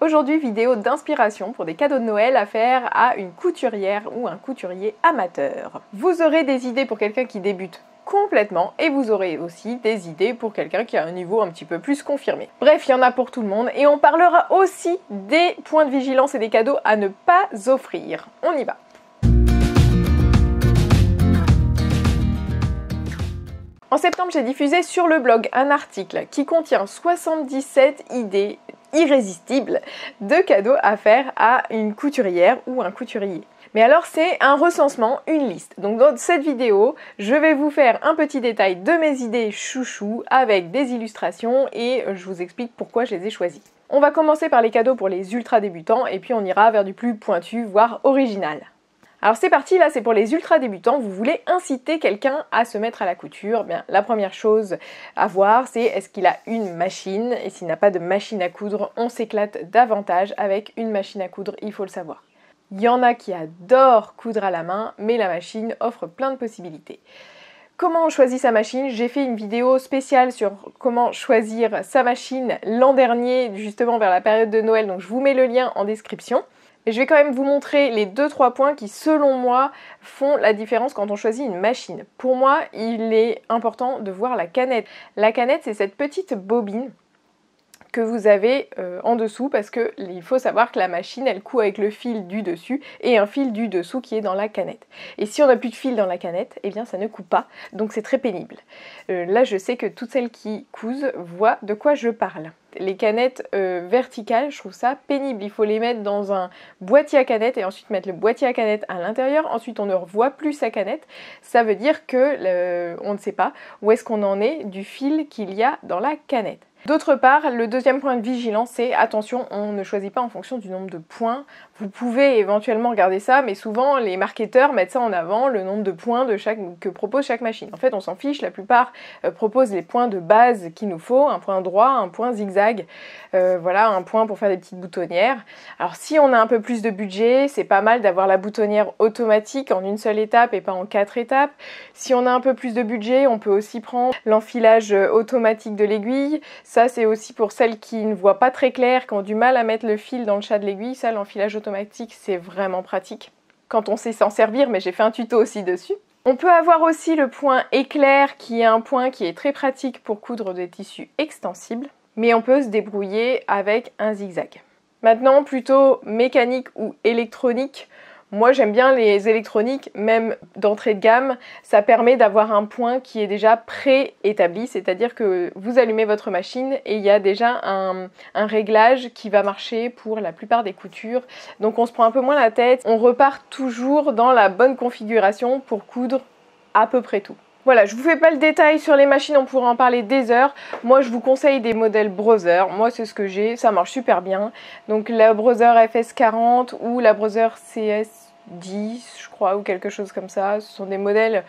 Aujourd'hui, vidéo d'inspiration pour des cadeaux de Noël à faire à une couturière ou un couturier amateur. Vous aurez des idées pour quelqu'un qui débute complètement et vous aurez aussi des idées pour quelqu'un qui a un niveau un petit peu plus confirmé. Bref, il y en a pour tout le monde et on parlera aussi des points de vigilance et des cadeaux à ne pas offrir. On y va. En septembre, j'ai diffusé sur le blog un article qui contient 77 idées irrésistibles de cadeaux à faire à une couturière ou un couturier. Mais alors c'est un recensement, une liste. Donc dans cette vidéo, je vais vous faire un petit détail de mes idées chouchou avec des illustrations et je vous explique pourquoi je les ai choisies. On va commencer par les cadeaux pour les ultra débutants et puis on ira vers du plus pointu, voire original. Alors c'est parti, là c'est pour les ultra débutants, vous voulez inciter quelqu'un à se mettre à la couture. Bien, la première chose à voir c'est est-ce qu'il a une machine, et s'il n'a pas de machine à coudre, on s'éclate davantage avec une machine à coudre, il faut le savoir. Il y en a qui adorent coudre à la main, mais la machine offre plein de possibilités. Comment on choisit sa machine? J'ai fait une vidéo spéciale sur comment choisir sa machine l'an dernier, justement vers la période de Noël, donc je vous mets le lien en description. Mais je vais quand même vous montrer les 2-3 points qui, selon moi, font la différence quand on choisit une machine. Pour moi, il est important de voir la canette. La canette, c'est cette petite bobine que vous avez en dessous parce qu'il faut savoir que la machine, elle coud avec le fil du dessus et un fil du dessous qui est dans la canette. Et si on n'a plus de fil dans la canette, eh bien ça ne coud pas, donc c'est très pénible. Là, je sais que toutes celles qui cousent voient de quoi je parle. Les canettes verticales, je trouve ça pénible. Il faut les mettre dans un boîtier à canettes et ensuite mettre le boîtier à canettes à l'intérieur. Ensuite, on ne revoit plus sa canette. Ça veut dire que on ne sait pas où est-ce qu'on en est du fil qu'il y a dans la canette. D'autre part, le deuxième point de vigilance, c'est attention, on ne choisit pas en fonction du nombre de points. Vous pouvez éventuellement regarder ça, mais souvent les marketeurs mettent ça en avant, le nombre de points que propose chaque machine. En fait, on s'en fiche, la plupart proposent les points de base qu'il nous faut, un point droit, un point zigzag, voilà, un point pour faire des petites boutonnières. Alors si on a un peu plus de budget, c'est pas mal d'avoir la boutonnière automatique en une seule étape et pas en 4 étapes. Si on a un peu plus de budget, on peut aussi prendre l'enfilage automatique de l'aiguille. Ça, c'est aussi pour celles qui ne voient pas très clair, qui ont du mal à mettre le fil dans le chat de l'aiguille. Ça, l'enfilage automatique, c'est vraiment pratique quand on sait s'en servir, mais j'ai fait un tuto aussi dessus. On peut avoir aussi le point éclair, qui est un point qui est très pratique pour coudre des tissus extensibles, mais on peut se débrouiller avec un zigzag. Maintenant, plutôt mécanique ou électronique, moi j'aime bien les électroniques, même d'entrée de gamme, ça permet d'avoir un point qui est déjà préétabli, c'est-à-dire que vous allumez votre machine et il y a déjà un réglage qui va marcher pour la plupart des coutures. Donc on se prend un peu moins la tête, on repart toujours dans la bonne configuration pour coudre à peu près tout. Voilà, je vous fais pas le détail sur les machines, on pourra en parler des heures. Moi, je vous conseille des modèles Brother. Moi, c'est ce que j'ai, ça marche super bien. Donc, la Brother FS40 ou la Brother CS10, je crois, ou quelque chose comme ça. Ce sont des modèles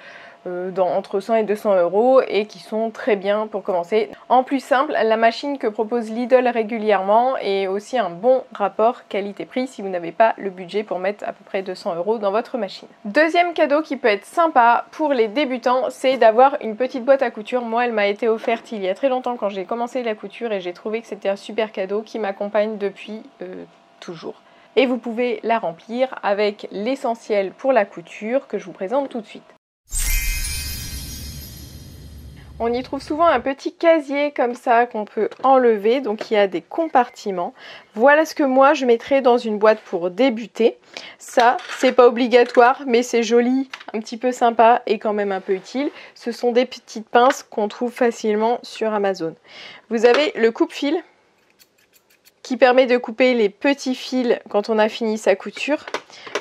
entre 100 et 200 € et qui sont très bien pour commencer. En plus simple, la machine que propose Lidl régulièrement est aussi un bon rapport qualité-prix si vous n'avez pas le budget pour mettre à peu près 200 € dans votre machine. Deuxième cadeau qui peut être sympa pour les débutants, c'est d'avoir une petite boîte à couture. Moi, elle m'a été offerte il y a très longtemps quand j'ai commencé la couture et j'ai trouvé que c'était un super cadeau qui m'accompagne depuis toujours. Et vous pouvez la remplir avec l'essentiel pour la couture que je vous présente tout de suite. On y trouve souvent un petit casier comme ça qu'on peut enlever, donc il y a des compartiments. Voilà ce que moi je mettrais dans une boîte pour débuter. Ça, c'est pas obligatoire, mais c'est joli, un petit peu sympa et quand même un peu utile. Ce sont des petites pinces qu'on trouve facilement sur Amazon. Vous avez le coupe-fil qui permet de couper les petits fils quand on a fini sa couture.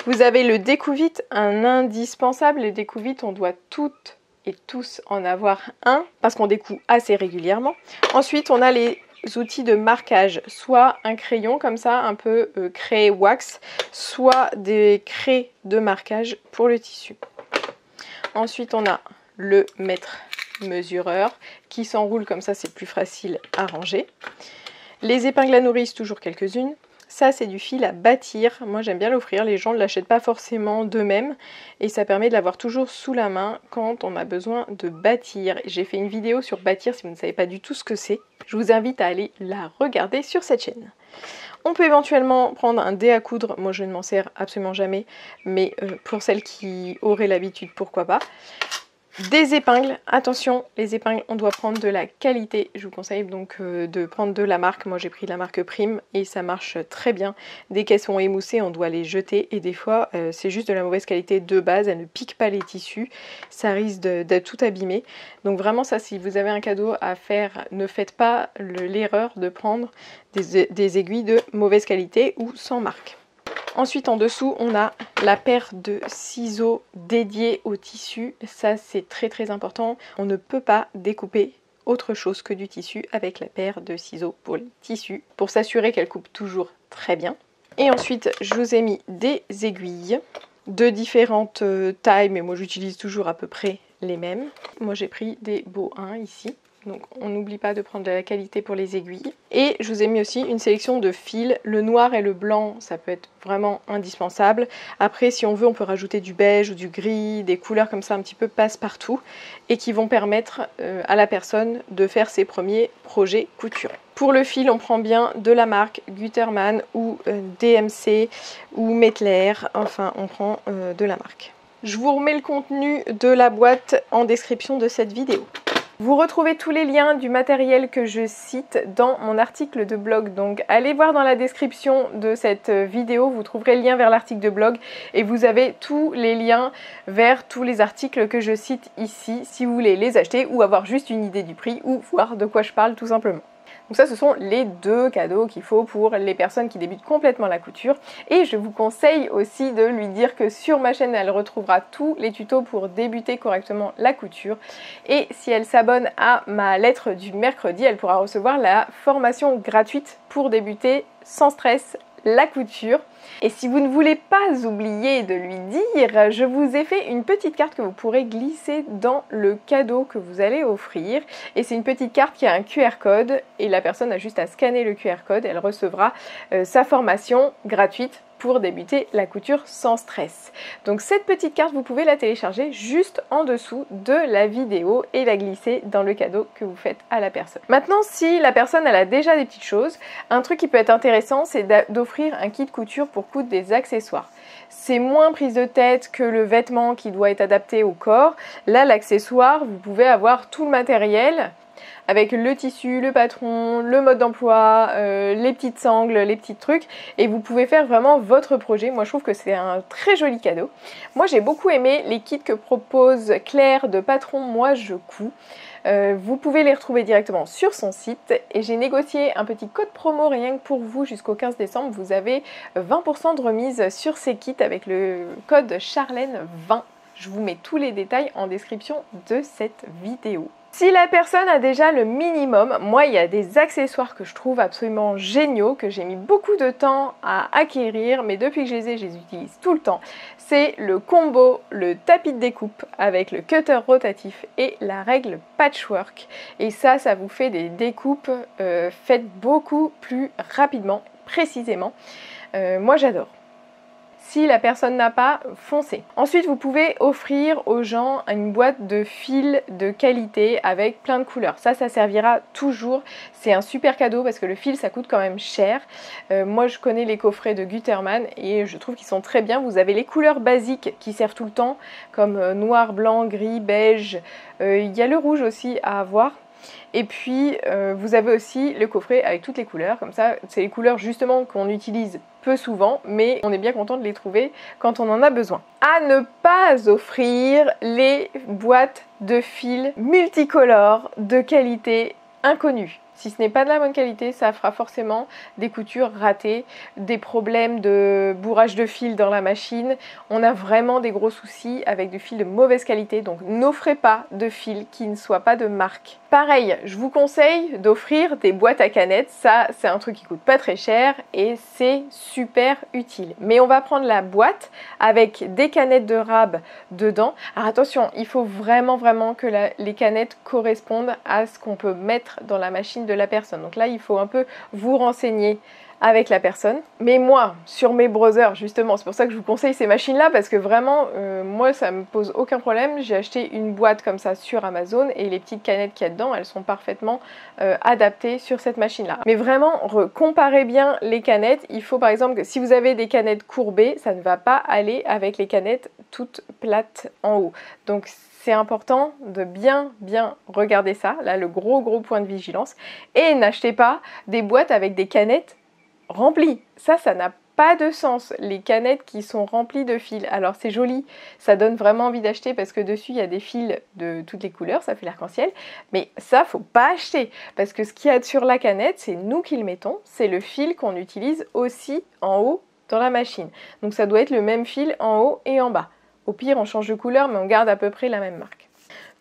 Vous avez le découvite, un indispensable. Les découvites, on doit toutes et tous en avoir un parce qu'on découd assez régulièrement. Ensuite, on a les outils de marquage, soit un crayon comme ça, un peu craie wax, soit des craies de marquage pour le tissu. Ensuite, on a le mètre mesureur qui s'enroule comme ça, c'est plus facile à ranger. Les épingles à nourrice, toujours quelques-unes. Ça, c'est du fil à bâtir. Moi, j'aime bien l'offrir. Les gens ne l'achètent pas forcément d'eux-mêmes. Et ça permet de l'avoir toujours sous la main quand on a besoin de bâtir. J'ai fait une vidéo sur bâtir si vous ne savez pas du tout ce que c'est. Je vous invite à aller la regarder sur cette chaîne. On peut éventuellement prendre un dé à coudre, moi je ne m'en sers absolument jamais, mais pour celles qui auraient l'habitude, pourquoi pas. Des épingles, attention, les épingles, on doit prendre de la qualité. Je vous conseille donc de prendre de la marque. Moi j'ai pris la marque Prime et ça marche très bien. Dès qu'elles sont émoussées, on doit les jeter et des fois c'est juste de la mauvaise qualité de base. Elles ne piquent pas les tissus, ça risque d'être tout abîmé. Donc vraiment ça, si vous avez un cadeau à faire, ne faites pas l'erreur de prendre des aiguilles de mauvaise qualité ou sans marque. Ensuite en dessous on a la paire de ciseaux dédiés au tissu, ça c'est très important, on ne peut pas découper autre chose que du tissu avec la paire de ciseaux pour les tissus, pour s'assurer qu'elle coupe toujours très bien. Et ensuite je vous ai mis des aiguilles de différentes tailles, mais moi j'utilise toujours à peu près les mêmes. Moi j'ai pris des Beau 1 ici. Donc on n'oublie pas de prendre de la qualité pour les aiguilles. Et je vous ai mis aussi une sélection de fils. Le noir et le blanc, ça peut être vraiment indispensable. Après, si on veut, on peut rajouter du beige ou du gris, des couleurs comme ça un petit peu passe-partout. Et qui vont permettre à la personne de faire ses premiers projets couture. Pour le fil, on prend bien de la marque Gütermann ou DMC ou Mettler. Enfin, on prend de la marque. Je vous remets le contenu de la boîte en description de cette vidéo. Vous retrouvez tous les liens du matériel que je cite dans mon article de blog. Donc allez voir dans la description de cette vidéo, vous trouverez le lien vers l'article de blog et vous avez tous les liens vers tous les articles que je cite ici si vous voulez les acheter ou avoir juste une idée du prix ou voir de quoi je parle tout simplement. Donc ça, ce sont les deux cadeaux qu'il faut pour les personnes qui débutent complètement la couture. Et je vous conseille aussi de lui dire que sur ma chaîne, elle retrouvera tous les tutos pour débuter correctement la couture. Et si elle s'abonne à ma lettre du mercredi, elle pourra recevoir la formation gratuite pour débuter sans stress la couture. Et si vous ne voulez pas oublier de lui dire, je vous ai fait une petite carte que vous pourrez glisser dans le cadeau que vous allez offrir. Et c'est une petite carte qui a un QR code et la personne a juste à scanner le QR code. Elle recevra sa formation gratuite pour débuter la couture sans stress. Donc cette petite carte, vous pouvez la télécharger juste en dessous de la vidéo et la glisser dans le cadeau que vous faites à la personne. Maintenant, si la personne elle a déjà des petites choses, un truc qui peut être intéressant, c'est d'offrir un kit couture pour coudre des accessoires. C'est moins prise de tête que le vêtement qui doit être adapté au corps. Là, l'accessoire, vous pouvez avoir tout le matériel avec le tissu, le patron, le mode d'emploi, les petites sangles, les petits trucs, et vous pouvez faire vraiment votre projet. Moi je trouve que c'est un très joli cadeau. Moi j'ai beaucoup aimé les kits que propose Claire de Patron Moi Je Couds. Vous pouvez les retrouver directement sur son site et j'ai négocié un petit code promo rien que pour vous jusqu'au 15 décembre. Vous avez 20% de remise sur ces kits avec le code Charlène20. Je vous mets tous les détails en description de cette vidéo. Si la personne a déjà le minimum, moi il y a des accessoires que je trouve absolument géniaux, que j'ai mis beaucoup de temps à acquérir, mais depuis que je les utilise tout le temps. C'est le combo, le tapis de découpe avec le cutter rotatif et la règle patchwork. Et ça vous fait des découpes faites beaucoup plus rapidement, précisément. Moi j'adore. Si la personne n'a pas, foncez. Ensuite, vous pouvez offrir aux gens une boîte de fils de qualité avec plein de couleurs. Ça servira toujours. C'est un super cadeau parce que le fil, ça coûte quand même cher. Moi, je connais les coffrets de Gütermann et je trouve qu'ils sont très bien. Vous avez les couleurs basiques qui servent tout le temps, comme noir, blanc, gris, beige. Il y a le rouge aussi à avoir. Et puis vous avez aussi le coffret avec toutes les couleurs, comme ça c'est les couleurs justement qu'on utilise peu souvent, mais on est bien content de les trouver quand on en a besoin. À ne pas offrir les boîtes de fils multicolores de qualité inconnue. Si ce n'est pas de la bonne qualité, ça fera forcément des coutures ratées, des problèmes de bourrage de fil dans la machine. On a vraiment des gros soucis avec du fil de mauvaise qualité, donc n'offrez pas de fil qui ne soit pas de marque. Pareil, je vous conseille d'offrir des boîtes à canettes. Ça, c'est un truc qui coûte pas très cher et c'est super utile. Mais on va prendre la boîte avec des canettes de rab dedans. Alors attention, il faut vraiment que les canettes correspondent à ce qu'on peut mettre dans la machine de la personne. Donc là, il faut un peu vous renseigner avec la personne. Mais moi, sur mes brothers, justement, c'est pour ça que je vous conseille ces machines-là, parce que vraiment, moi, ça me pose aucun problème. J'ai acheté une boîte comme ça sur Amazon, et les petites canettes qu'il y a dedans, elles sont parfaitement adaptées sur cette machine-là. Mais vraiment, comparez bien les canettes. Il faut par exemple que si vous avez des canettes courbées, ça ne va pas aller avec les canettes toutes plates en haut. Donc c'est important de bien regarder ça, là le gros point de vigilance. Et n'achetez pas des boîtes avec des canettes remplies. Ça n'a pas de sens. Les canettes qui sont remplies de fils, alors c'est joli, ça donne vraiment envie d'acheter parce que dessus il y a des fils de toutes les couleurs, ça fait l'arc-en-ciel, mais ça faut pas acheter parce que ce qu'il y a sur la canette, c'est nous qui le mettons, c'est le fil qu'on utilise aussi en haut dans la machine. Donc ça doit être le même fil en haut et en bas. Au pire, on change de couleur, mais on garde à peu près la même marque.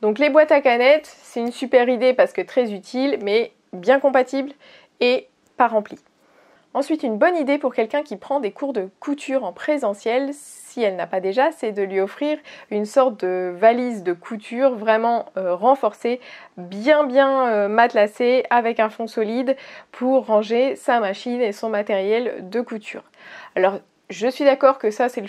Donc les boîtes à canettes, c'est une super idée parce que très utile, mais bien compatible et pas remplie. Ensuite, une bonne idée pour quelqu'un qui prend des cours de couture en présentiel, si elle n'a pas déjà, c'est de lui offrir une sorte de valise de couture vraiment renforcée, bien matelassée, avec un fond solide pour ranger sa machine et son matériel de couture. Alors, je suis d'accord que ça, c'est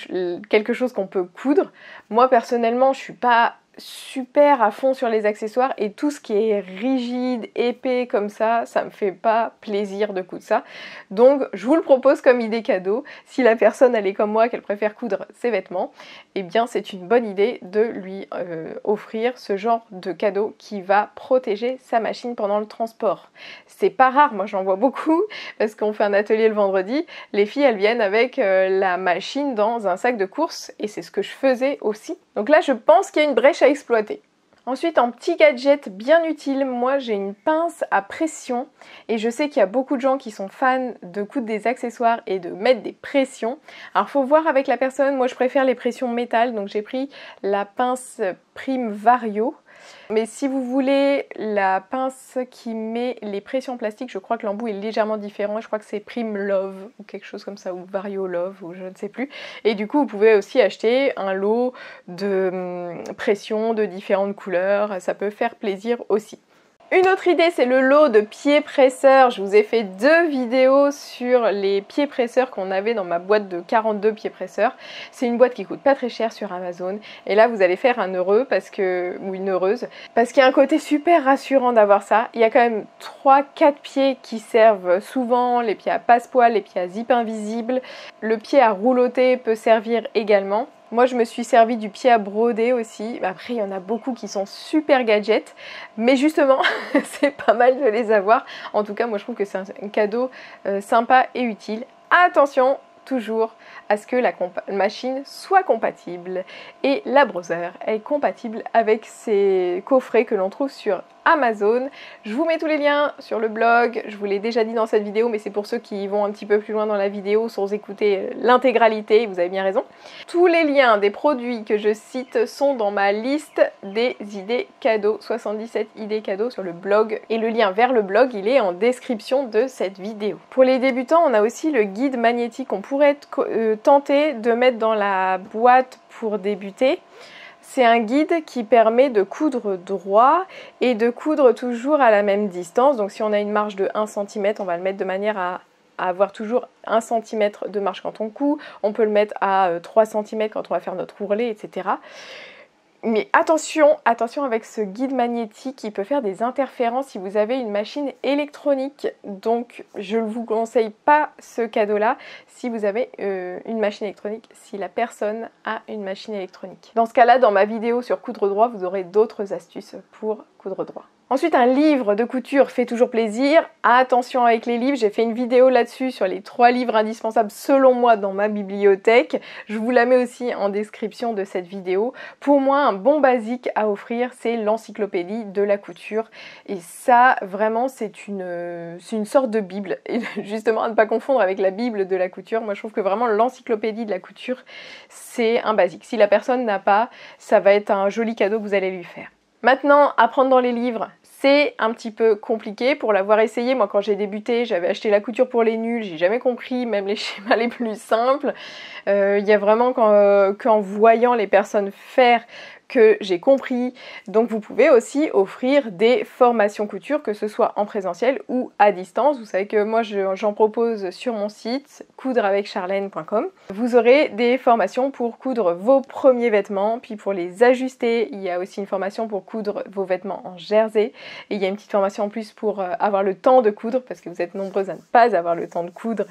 quelque chose qu'on peut coudre. Moi, personnellement, je suis pas super à fond sur les accessoires et tout ce qui est rigide, épais comme ça me fait pas plaisir de coudre ça. Donc je vous le propose comme idée cadeau. Si la personne elle est comme moi, qu'elle préfère coudre ses vêtements, eh bien c'est une bonne idée de lui offrir ce genre de cadeau qui va protéger sa machine pendant le transport. C'est pas rare, moi j'en vois beaucoup parce qu'on fait un atelier le vendredi, les filles elles viennent avec la machine dans un sac de course et c'est ce que je faisais aussi. Donc là je pense qu'il y a une brèche à exploiter. Ensuite, en petit gadget bien utile, moi j'ai une pince à pression et je sais qu'il y a beaucoup de gens qui sont fans de coudre des accessoires et de mettre des pressions. Alors faut voir avec la personne, moi je préfère les pressions métal, donc j'ai pris la pince Prime Vario. Mais si vous voulez la pince qui met les pressions plastiques, je crois que l'embout est légèrement différent. Je crois que c'est Prime Love ou quelque chose comme ça, ou Vario Love, ou je ne sais plus. Et du coup, vous pouvez aussi acheter un lot de pressions de différentes couleurs. Ça peut faire plaisir aussi. Une autre idée, c'est le lot de pieds presseurs. Je vous ai fait 2 vidéos sur les pieds presseurs qu'on avait dans ma boîte de 42 pieds presseurs. C'est une boîte qui coûte pas très cher sur Amazon. Et là, vous allez faire un heureux ou une heureuse parce qu'il y a un côté super rassurant d'avoir ça. Il y a quand même 3-4 pieds qui servent souvent, les pieds à passepoil, les pieds à zip invisible. Le pied à roulotter peut servir également. Moi, je me suis servi du pied à broder aussi. Après, il y en a beaucoup qui sont super gadgets. Mais justement, c'est pas mal de les avoir. En tout cas, moi, je trouve que c'est un cadeau sympa et utile. Attention, toujours à ce que la machine soit compatible. Et la Brother est compatible avec ces coffrets que l'on trouve sur Amazon. Je vous mets tous les liens sur le blog, je vous l'ai déjà dit dans cette vidéo, mais c'est pour ceux qui vont un petit peu plus loin dans la vidéo sans écouter l'intégralité, vous avez bien raison. Tous les liens des produits que je cite sont dans ma liste des idées cadeaux, 77 idées cadeaux sur le blog, et le lien vers le blog il est en description de cette vidéo. Pour les débutants, on a aussi le guide magnétique qu'on pourrait tenter de mettre dans la boîte pour débuter. C'est un guide qui permet de coudre droit et de coudre toujours à la même distance. Donc si on a une marge de 1 cm, on va le mettre de manière à avoir toujours 1 cm de marge quand on coud. On peut le mettre à 3 cm quand on va faire notre ourlet, etc. Mais attention avec ce guide magnétique, il peut faire des interférences si vous avez une machine électronique. Donc je ne vous conseille pas ce cadeau-là si vous avez une machine électronique, si la personne a une machine électronique. Dans ce cas-là, dans ma vidéo sur coudre droit, vous aurez d'autres astuces pour coudre droit. Ensuite, un livre de couture fait toujours plaisir. Attention avec les livres, j'ai fait une vidéo là-dessus sur les 3 livres indispensables selon moi dans ma bibliothèque. Je vous la mets aussi en description de cette vidéo. Pour moi, un bon basique à offrir, c'est l'encyclopédie de la couture. Et ça, vraiment, c'est une sorte de bible. Et justement, à ne pas confondre avec la bible de la couture. Moi, je trouve que vraiment l'encyclopédie de la couture, c'est un basique. Si la personne n'a pas, ça va être un joli cadeau que vous allez lui faire. Maintenant, apprendre dans les livres, c'est un petit peu compliqué pour l'avoir essayé. Moi, quand j'ai débuté, j'avais acheté la couture pour les nuls, j'ai jamais compris, même les schémas les plus simples. Il y a vraiment qu'en voyant les personnes faire que j'ai compris. Donc vous pouvez aussi offrir des formations couture, que ce soit en présentiel ou à distance. Vous savez que moi j'en propose sur mon site coudreaveccharlène.com. Vous aurez des formations pour coudre vos premiers vêtements, puis pour les ajuster, il y a aussi une formation pour coudre vos vêtements en jersey, et il y a une petite formation en plus pour avoir le temps de coudre, parce que vous êtes nombreuses à ne pas avoir le temps de coudre,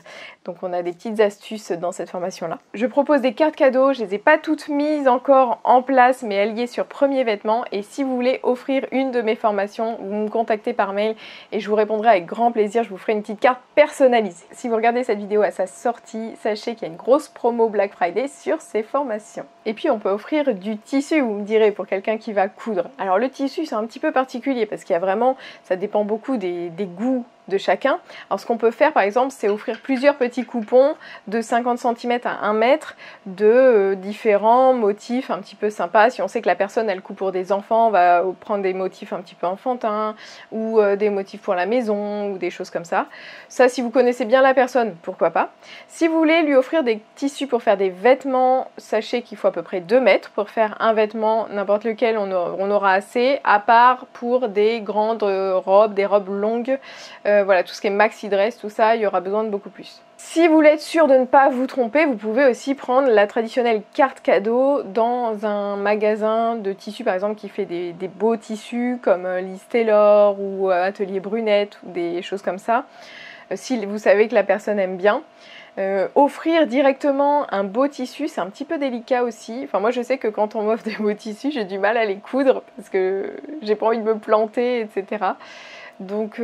donc on a des petites astuces dans cette formation-là. Je propose des cartes cadeaux, je les ai pas toutes mises encore en place, mais elles y sont sur Premier Vêtement, et si vous voulez offrir une de mes formations, vous me contactez par mail et je vous répondrai avec grand plaisir, je vous ferai une petite carte personnalisée. Si vous regardez cette vidéo à sa sortie, sachez qu'il y a une grosse promo Black Friday sur ces formations. Et puis on peut offrir du tissu, vous me direz, pour quelqu'un qui va coudre. Alors le tissu c'est un petit peu particulier parce qu'il y a vraiment, ça dépend beaucoup des goûts de chacun. Alors ce qu'on peut faire par exemple, c'est offrir plusieurs petits coupons de 50 cm à 1 mètre de différents motifs un petit peu sympas. Si on sait que la personne elle coupe pour des enfants, on va prendre des motifs un petit peu enfantins ou des motifs pour la maison ou des choses comme ça. Ça, si vous connaissez bien la personne, pourquoi pas. Si vous voulez lui offrir des tissus pour faire des vêtements, sachez qu'il faut à peu près 2 mètres pour faire un vêtement, n'importe lequel on aura assez, à part pour des grandes robes, des robes longues. Voilà, tout ce qui est maxi dress, tout ça, il y aura besoin de beaucoup plus. Si vous voulez être sûr de ne pas vous tromper, vous pouvez aussi prendre la traditionnelle carte cadeau dans un magasin de tissus par exemple qui fait des beaux tissus comme Lise Taylor ou Atelier Brunette ou des choses comme ça. Si vous savez que la personne aime bien. Offrir directement un beau tissu, c'est un petit peu délicat aussi. Enfin moi je sais que quand on m'offre des beaux tissus, j'ai du mal à les coudre parce que j'ai pas envie de me planter, etc. Donc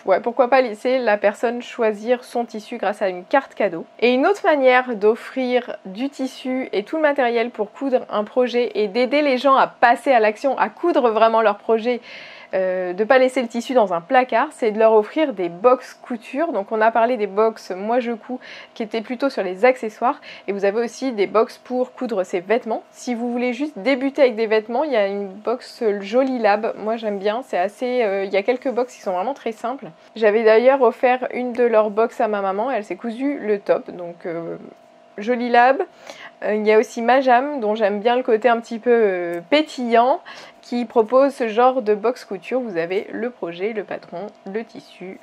ouais, pourquoi pas laisser la personne choisir son tissu grâce à une carte cadeau. Et une autre manière d'offrir du tissu et tout le matériel pour coudre un projet et d'aider les gens à passer à l'action, à coudre vraiment leur projet, de ne pas laisser le tissu dans un placard, c'est de leur offrir des box couture. Donc on a parlé des box Moi je couds qui étaient plutôt sur les accessoires, et vous avez aussi des box pour coudre ses vêtements. Si vous voulez juste débuter avec des vêtements, il y a une box Jolie Lab, moi j'aime bien, c'est assez, il y a quelques box qui sont vraiment très simples. J'avais d'ailleurs offert une de leurs box à ma maman, elle s'est cousue le top, donc Jolie Lab. Il y a aussi Majam, dont j'aime bien le côté un petit peu pétillant, qui propose ce genre de box couture. Vous avez le projet, le patron, le tissu,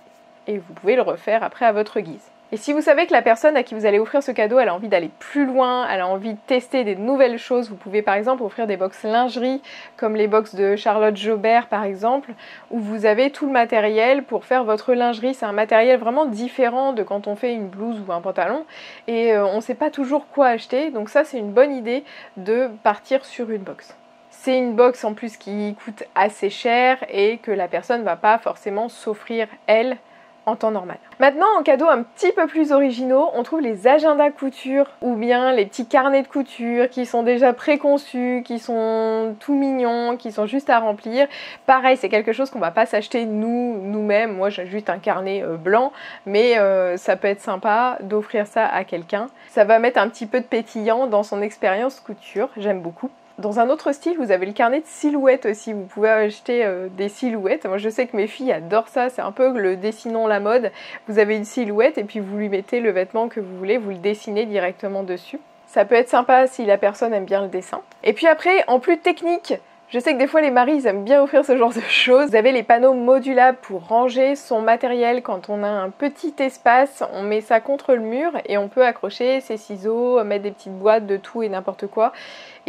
et vous pouvez le refaire après à votre guise. Et si vous savez que la personne à qui vous allez offrir ce cadeau, elle a envie d'aller plus loin, elle a envie de tester des nouvelles choses, vous pouvez par exemple offrir des box lingerie, comme les box de Charlotte Jobert par exemple, où vous avez tout le matériel pour faire votre lingerie. C'est un matériel vraiment différent de quand on fait une blouse ou un pantalon, et on ne sait pas toujours quoi acheter, donc ça c'est une bonne idée de partir sur une box. C'est une box en plus qui coûte assez cher et que la personne ne va pas forcément s'offrir elle en temps normal. Maintenant, en cadeau un petit peu plus originaux, on trouve les agendas couture ou bien les petits carnets de couture qui sont déjà préconçus, qui sont tout mignons, qui sont juste à remplir. Pareil, c'est quelque chose qu'on va pas s'acheter nous-mêmes. Moi, j'ai juste un carnet blanc, mais ça peut être sympa d'offrir ça à quelqu'un. Ça va mettre un petit peu de pétillant dans son expérience couture, j'aime beaucoup. Dans un autre style, vous avez le carnet de silhouettes aussi, vous pouvez acheter des silhouettes. Moi je sais que mes filles adorent ça, c'est un peu le dessinons la mode. Vous avez une silhouette et puis vous lui mettez le vêtement que vous voulez, vous le dessinez directement dessus. Ça peut être sympa si la personne aime bien le dessin. Et puis après, en plus technique, je sais que des fois les maris ils aiment bien offrir ce genre de choses. Vous avez les panneaux modulables pour ranger son matériel quand on a un petit espace. On met ça contre le mur et on peut accrocher ses ciseaux, mettre des petites boîtes de tout et n'importe quoi.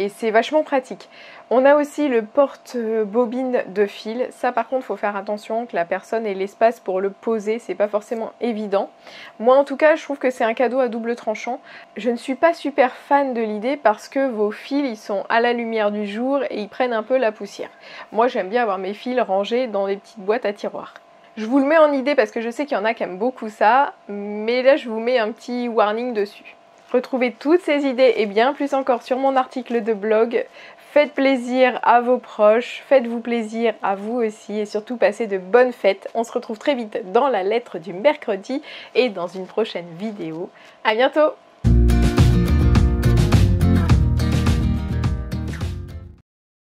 Et c'est vachement pratique. On a aussi le porte-bobine de fil. Ça par contre, il faut faire attention que la personne ait l'espace pour le poser. C'est pas forcément évident. Moi en tout cas, je trouve que c'est un cadeau à double tranchant. Je ne suis pas super fan de l'idée parce que vos fils, ils sont à la lumière du jour et ils prennent un peu la poussière. Moi, j'aime bien avoir mes fils rangés dans des petites boîtes à tiroirs. Je vous le mets en idée parce que je sais qu'il y en a qui aiment beaucoup ça. Mais là, je vous mets un petit warning dessus. Retrouvez toutes ces idées et bien plus encore sur mon article de blog. Faites plaisir à vos proches, faites-vous plaisir à vous aussi et surtout passez de bonnes fêtes. On se retrouve très vite dans la lettre du mercredi et dans une prochaine vidéo. À bientôt!